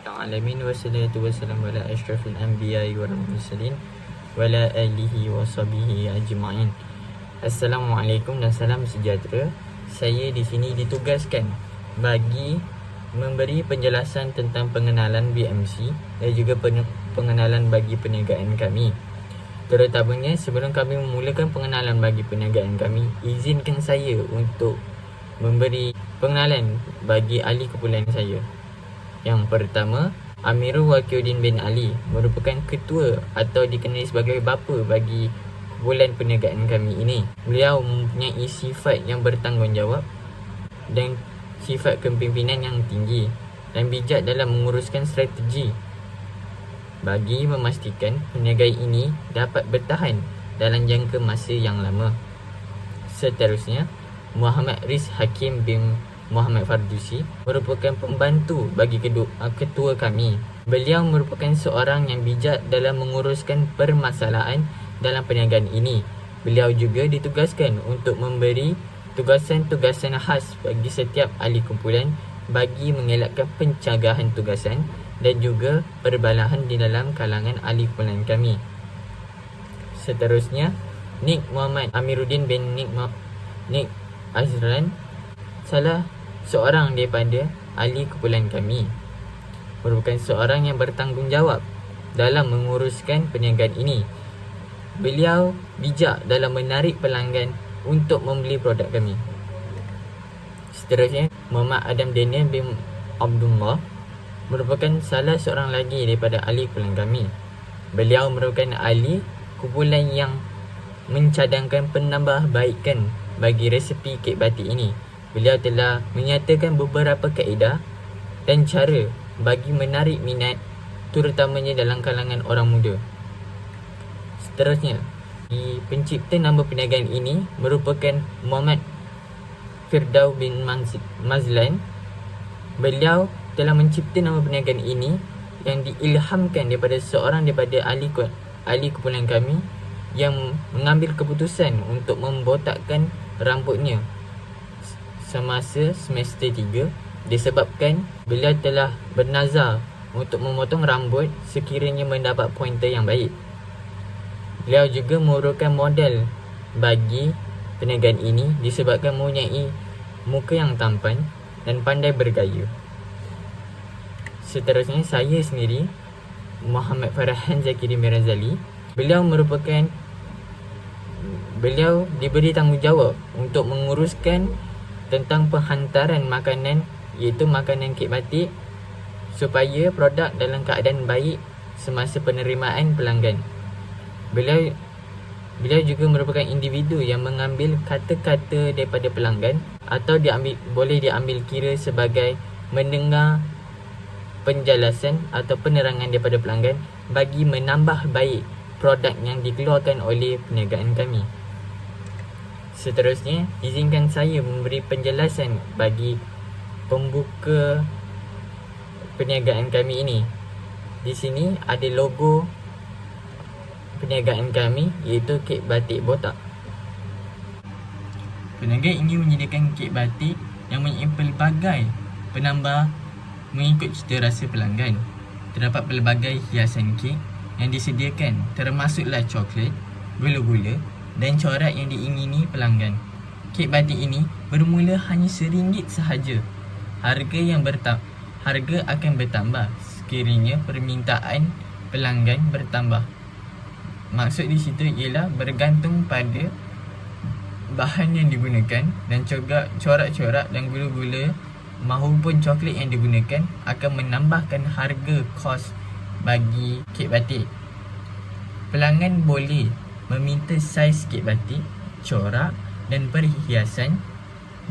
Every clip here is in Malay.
Alamin wassalatu wassalamu ala asyrafil anbiya'i wal mursalin wa ala alihi wa sahbihi ajma'in. Assalamualaikum dan salam sejahtera. Saya di sini ditugaskan bagi memberi penjelasan tentang pengenalan BMC dan juga pengenalan bagi perniagaan kami. Terutamanya sebelum kami memulakan pengenalan bagi perniagaan kami, izinkan saya untuk memberi pengenalan bagi ahli kumpulan saya. Yang pertama, Amirul Wakiuddin bin Ali merupakan ketua atau dikenali sebagai bapa bagi kumpulan perniagaan kami ini. Beliau mempunyai sifat yang bertanggungjawab dan sifat kepimpinan yang tinggi dan bijak dalam menguruskan strategi bagi memastikan perniagaan ini dapat bertahan dalam jangka masa yang lama. Seterusnya, Muhammad Riz Hakim bin Muhammad Fardusi merupakan pembantu bagi ketua kami. Beliau merupakan seorang yang bijak dalam menguruskan permasalahan dalam perniagaan ini. Beliau juga ditugaskan untuk memberi tugasan-tugasan khas bagi setiap ahli kumpulan bagi mengelakkan pencegahan tugasan dan juga perbalahan di dalam kalangan ahli kumpulan kami. Seterusnya, Nik Muhammad Amiruddin bin Nik Azran, salah seorang daripada ahli kumpulan kami, merupakan seorang yang bertanggungjawab dalam menguruskan perniagaan ini. Beliau bijak dalam menarik pelanggan untuk membeli produk kami. Seterusnya, Muhammad Adam Daniel bin Abdullah merupakan salah seorang lagi daripada ahli kumpulan kami. Beliau merupakan ahli kumpulan yang mencadangkan penambahbaikan bagi resepi kek batik ini. Beliau telah menyatakan beberapa kaedah dan cara bagi menarik minat terutamanya dalam kalangan orang muda. Seterusnya, pencipta nama perniagaan ini merupakan Muhammad Firdaus bin Mazlan. Beliau telah mencipta nama perniagaan ini yang diilhamkan daripada seorang daripada ahli kumpulan kami yang mengambil keputusan untuk membotakkan rambutnya semasa semester 3 disebabkan beliau telah bernazar untuk memotong rambut sekiranya mendapat pointer yang baik. Beliau juga merupakan model bagi perniagaan ini disebabkan mempunyai muka yang tampan dan pandai bergaya. Seterusnya, saya sendiri, Muhammad Farhan Zakiri Mirazali. Beliau diberi tanggungjawab untuk menguruskan tentang penghantaran makanan, iaitu makanan kek batik, supaya produk dalam keadaan baik semasa penerimaan pelanggan. Beliau juga merupakan individu yang mengambil kata-kata daripada pelanggan atau boleh diambil kira sebagai mendengar penjelasan atau penerangan daripada pelanggan bagi menambah baik produk yang dikeluarkan oleh perniagaan kami. Seterusnya, izinkan saya memberi penjelasan bagi pembuka perniagaan kami ini. Di sini ada logo perniagaan kami, iaitu kek batik botak. Perniagaan ini menyediakan kek batik yang mempunyai pelbagai penambah mengikut cita rasa pelanggan. Terdapat pelbagai hiasan kek yang disediakan, termasuklah coklat, gula-gula dan corak yang diingini pelanggan. Kek batik ini bermula hanya RM1 sahaja. Harga akan bertambah sekiranya permintaan pelanggan bertambah. Maksud di situ ialah bergantung pada bahan yang digunakan dan corak-corak dan gula-gula maupun coklat yang digunakan akan menambahkan harga kos bagi kek batik. Pelanggan boleh meminta saiz kek batik, corak dan perhiasan,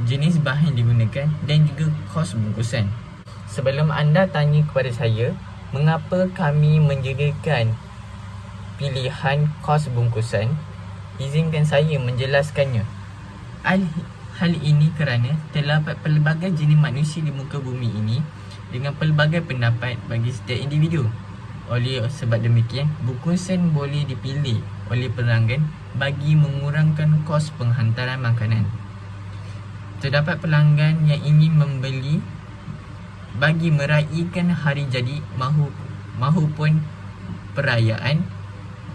jenis bahan digunakan dan juga kos bungkusan. Sebelum anda tanya kepada saya mengapa kami menyediakan pilihan kos bungkusan, izinkan saya menjelaskannya. Hal ini kerana terdapat pelbagai jenis manusia di muka bumi ini dengan pelbagai pendapat bagi setiap individu. Oleh sebab demikian, bungkusan boleh dipilih oleh pelanggan bagi mengurangkan kos penghantaran makanan. Terdapat pelanggan yang ingin membeli bagi meraihkan hari jadi mahupun perayaan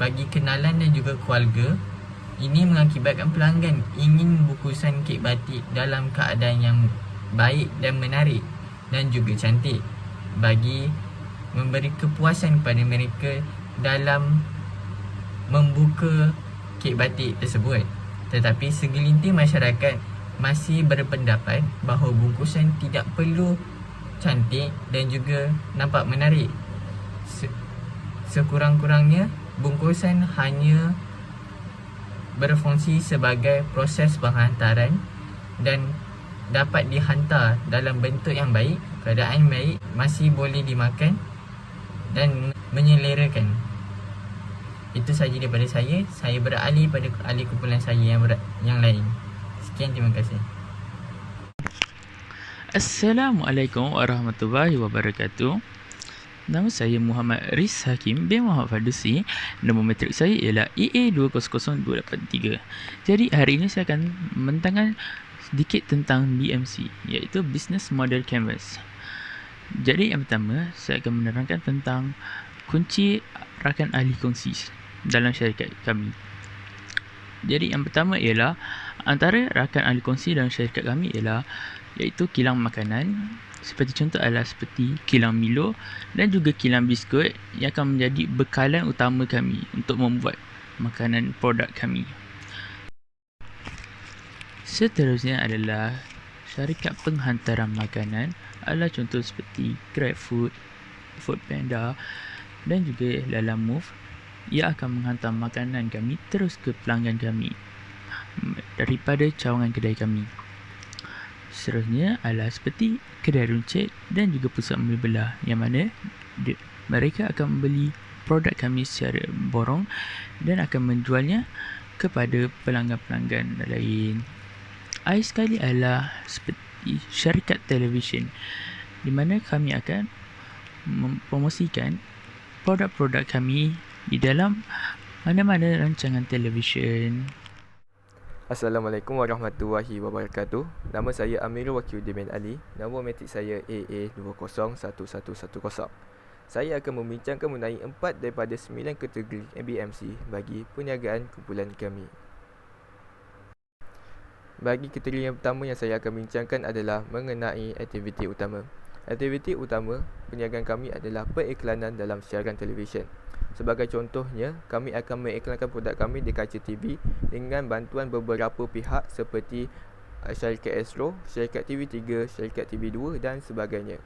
bagi kenalan dan juga keluarga. Ini mengakibatkan pelanggan ingin bungkusan kek batik dalam keadaan yang baik dan menarik dan juga cantik bagi memberi kepuasan kepada mereka dalam membuka kek batik tersebut. Tetapi segelintir masyarakat masih berpendapat bahawa bungkusan tidak perlu cantik dan juga nampak menarik. Sekurang-kurangnya bungkusan hanya berfungsi sebagai proses penghantaran dan dapat dihantar dalam bentuk yang baik, keadaan baik, masih boleh dimakan dan menyelerakan. Itu sahaja daripada saya. Saya beralih pada ahli kumpulan saya yang lain. Sekian, terima kasih. Assalamualaikum warahmatullahi wabarakatuh. Nama saya Muhammad Riz Hakim bin Muhammad Fardusi. Nombor matrik saya ialah EA200283. Jadi hari ini saya akan membentangkan sedikit tentang BMC, iaitu Business Model Canvas. Jadi yang pertama, saya akan menerangkan tentang kunci rakan ahli kongsi dalam syarikat kami. Jadi yang pertama ialah antara rakan ahli kongsi dalam syarikat kami ialah iaitu kilang makanan, seperti contoh adalah seperti kilang Milo dan juga kilang biskut yang akan menjadi bekalan utama kami untuk membuat makanan produk kami. Seterusnya adalah syarikat penghantaran makanan, adalah contoh seperti GrabFood, Foodpanda dan juga Lalamove. Ia akan menghantar makanan kami terus ke pelanggan kami daripada cawangan kedai kami. Seterusnya adalah seperti kedai runcit dan juga pusat membeli belah, yang mana mereka akan membeli produk kami secara borong dan akan menjualnya kepada pelanggan-pelanggan lain. Akhir sekali adalah seperti syarikat televisyen, di mana kami akan mempromosikan produk-produk kami di dalam mana-mana rancangan televisyen. Assalamualaikum warahmatullahi wabarakatuh. Nama saya Amirul Wakiuddin bin Ali. Nombor matrik saya AA201110. Saya akan membincangkan mengenai 4 daripada 9 kategori BMC bagi perniagaan kumpulan kami. Bagi kategori yang pertama yang saya akan bincangkan adalah mengenai aktiviti utama. Aktiviti utama perniagaan kami adalah periklanan dalam siaran televisyen. Sebagai contohnya, kami akan mengiklankan produk kami di kaca TV dengan bantuan beberapa pihak seperti syarikat Astro, syarikat TV3, syarikat TV2 dan sebagainya.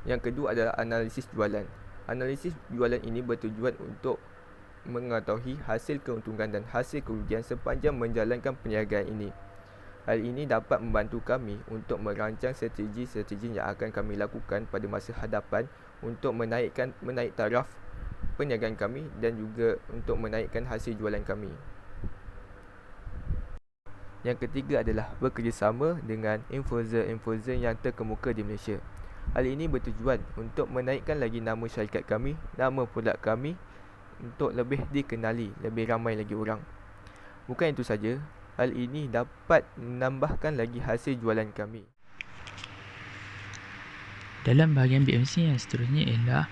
Yang kedua adalah analisis jualan. Analisis jualan ini bertujuan untuk mengetahui hasil keuntungan dan hasil kerugian sepanjang menjalankan perniagaan ini. Hal ini dapat membantu kami untuk merancang strategi-strategi yang akan kami lakukan pada masa hadapan untuk menaik taraf perniagaan kami dan juga untuk menaikkan hasil jualan kami. Yang ketiga adalah bekerjasama dengan influencer yang terkemuka di Malaysia. Hal ini bertujuan untuk menaikkan lagi nama syarikat kami, nama produk kami untuk lebih dikenali, lebih ramai lagi orang. Bukan itu saja, hal ini dapat menambahkan lagi hasil jualan kami. Dalam bahagian BMC yang seterusnya ialah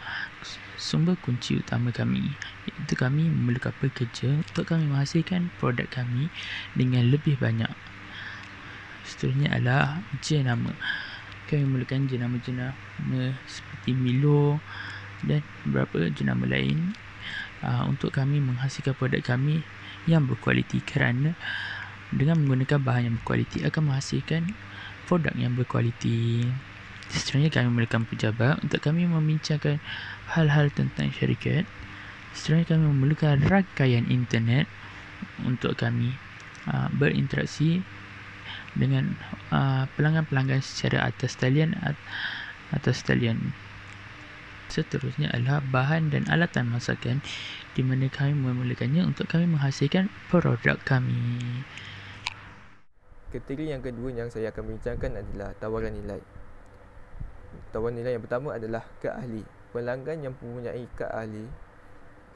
sumber kunci utama kami, iaitu kami memerlukan pekerja untuk kami menghasilkan produk kami dengan lebih banyak. Seterusnya adalah jenama. Kami memerlukan jenama-jenama seperti Milo dan beberapa jenama lain untuk kami menghasilkan produk kami yang berkualiti, kerana dengan menggunakan bahan yang berkualiti akan menghasilkan produk yang berkualiti. Seterusnya kami memerlukan pejabat untuk kami membincangkan hal-hal tentang syarikat. Seterusnya kami memerlukan rangkaian internet untuk kami berinteraksi dengan pelanggan-pelanggan secara atas talian. Seterusnya adalah bahan dan alatan masakan, di mana kami memerlukannya untuk kami menghasilkan produk kami. Kategori yang kedua yang saya akan bincangkan adalah tawaran nilai. Tawaran nilai yang pertama adalah kad ahli. Pelanggan yang mempunyai kad ahli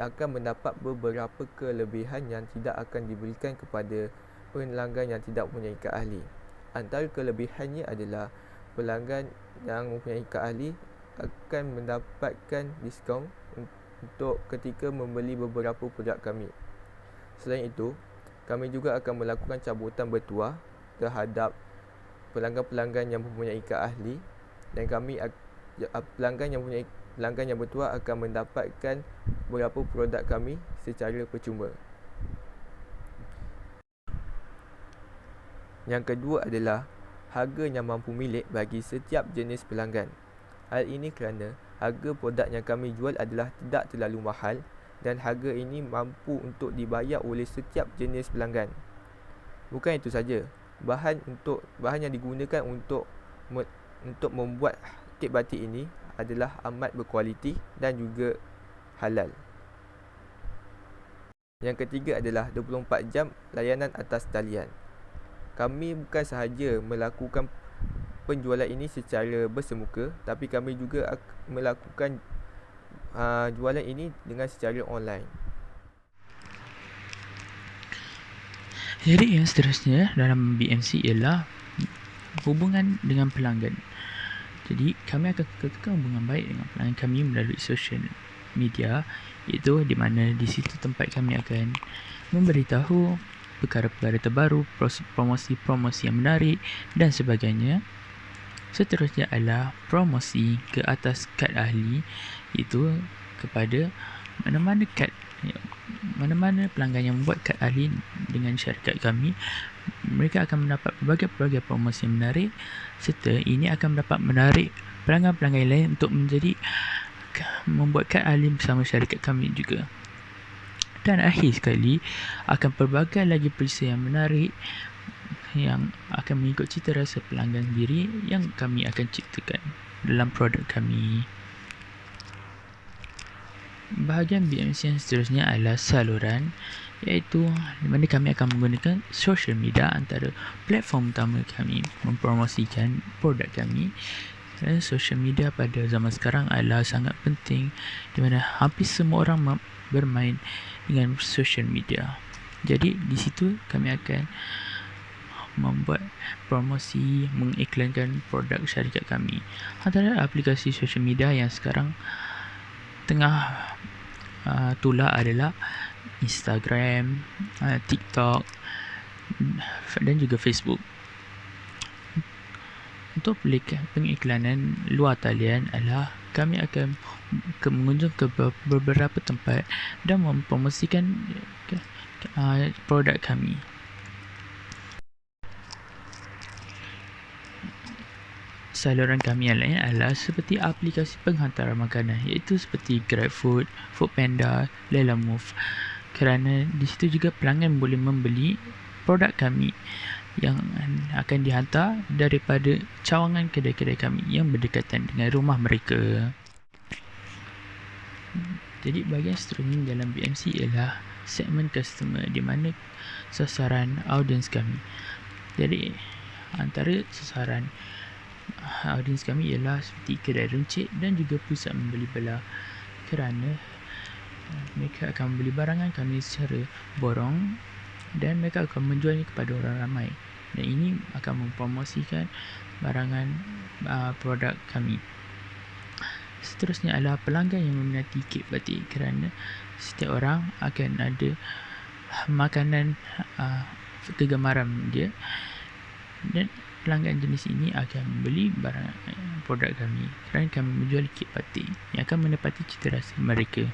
akan mendapat beberapa kelebihan yang tidak akan diberikan kepada pelanggan yang tidak mempunyai kad ahli. Antara kelebihannya adalah pelanggan yang mempunyai kad ahli akan mendapatkan diskaun untuk ketika membeli beberapa produk kami. Selain itu, kami juga akan melakukan cabutan bertuah terhadap pelanggan-pelanggan yang mempunyai kad ahli, dan pelanggan yang bertuah akan mendapatkan beberapa produk kami secara percuma. Yang kedua adalah harga yang mampu milik bagi setiap jenis pelanggan. Hal ini kerana harga produk yang kami jual adalah tidak terlalu mahal dan harga ini mampu untuk dibayar oleh setiap jenis pelanggan. Bukan itu saja, bahan yang digunakan untuk membuat kek batik ini adalah amat berkualiti dan juga halal. Yang ketiga adalah 24 jam layanan atas talian. Kami bukan sahaja melakukan penjualan ini secara bersemuka, tapi kami juga melakukan jualan ini dengan secara online. Jadi yang seterusnya dalam BMC ialah hubungan dengan pelanggan. Jadi kami akan kekalkan hubungan baik dengan pelanggan kami melalui social media, iaitu di mana di situ tempat kami akan memberitahu perkara-perkara terbaru, promosi-promosi yang menarik dan sebagainya. Seterusnya adalah promosi ke atas kad ahli, iaitu kepada mana-mana pelanggan yang membuat kad ahli dengan syarikat kami, mereka akan mendapat berbagai promosi yang menarik, serta ini akan dapat menarik pelanggan-pelanggan lain untuk membuat kad ahli bersama syarikat kami juga. Dan akhir sekali, akan pelbagai lagi peristiwa yang menarik yang akan mengikut cita rasa pelanggan sendiri yang kami akan ciptakan dalam produk kami. Bahagian BMC yang seterusnya adalah saluran, iaitu di mana kami akan menggunakan social media antara platform utama kami mempromosikan produk kami. Dan social media pada zaman sekarang adalah sangat penting, di mana hampir semua orang bermain dengan social media. Jadi di situ kami akan membuat promosi, mengiklankan produk syarikat kami. Antara aplikasi social media yang sekarang tengah tular adalah Instagram, TikTok dan juga Facebook. Untuk pengiklanan luar talian adalah kami akan mengunjung ke beberapa tempat dan mempromosikan produk kami. Saluran kami yang lain adalah seperti aplikasi penghantaran makanan, iaitu seperti GrabFood, Foodpanda, Lalamove. Kerana di situ juga pelanggan boleh membeli produk kami yang akan dihantar daripada cawangan kedai-kedai kami yang berdekatan dengan rumah mereka. Jadi bahagian seterusnya dalam BMC ialah segmen customer, di mana sasaran audiens kami. Jadi antara sasaran audiens kami ialah seperti kedai runcit dan juga pusat membeli belah, kerana mereka akan membeli barangan kami secara borong dan mereka akan menjualnya kepada orang ramai, dan ini akan mempromosikan barangan produk kami. Seterusnya adalah pelanggan yang meminati kek batik, kerana setiap orang akan ada makanan kegemaran dia, dan pelanggan jenis ini akan membeli barang produk kami kerana kami menjual kek batik yang akan menepati cita rasa mereka.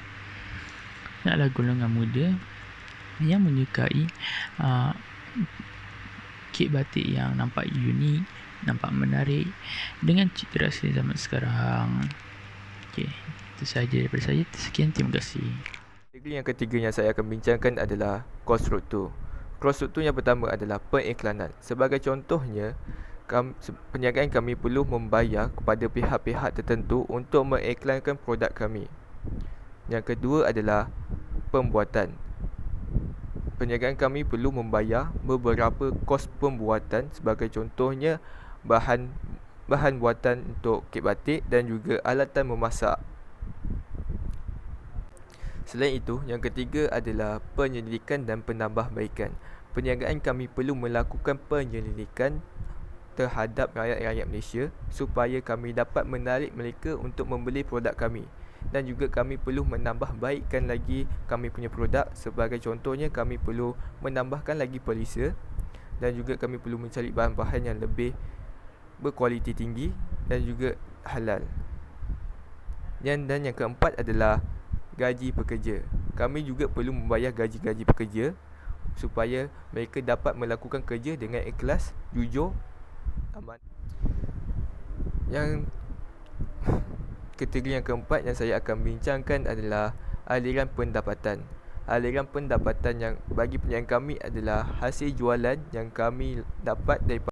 Adalah golongan muda yang menyukai kek batik yang nampak unik, nampak menarik dengan cita rasa zaman sekarang. Okey, itu sahaja daripada saya. Sekian, terima kasih. Kategori yang ketiga yang saya akan bincangkan adalah crossroad 2. Crossroad 2 yang pertama adalah pengiklanan. Sebagai contohnya, perniagaan kami perlu membayar kepada pihak-pihak tertentu untuk mengiklankan produk kami. Yang kedua adalah pembuatan. Perniagaan kami perlu membayar beberapa kos pembuatan, sebagai contohnya bahan buatan untuk kek batik dan juga alatan memasak. Selain itu, yang ketiga adalah penyelidikan dan penambahbaikan. Perniagaan kami perlu melakukan penyelidikan terhadap rakyat-rakyat Malaysia supaya kami dapat menarik mereka untuk membeli produk kami. Dan juga kami perlu menambah baikkan lagi kami punya produk. Sebagai contohnya, kami perlu menambahkan lagi polisa, dan juga kami perlu mencari bahan-bahan yang lebih berkualiti tinggi dan juga halal. Dan yang keempat adalah gaji pekerja. Kami juga perlu membayar gaji-gaji pekerja supaya mereka dapat melakukan kerja dengan ikhlas, jujur, aman. Yang kategori yang keempat yang saya akan bincangkan adalah aliran pendapatan. Aliran pendapatan yang bagi penilaian kami adalah hasil jualan yang kami dapat daripada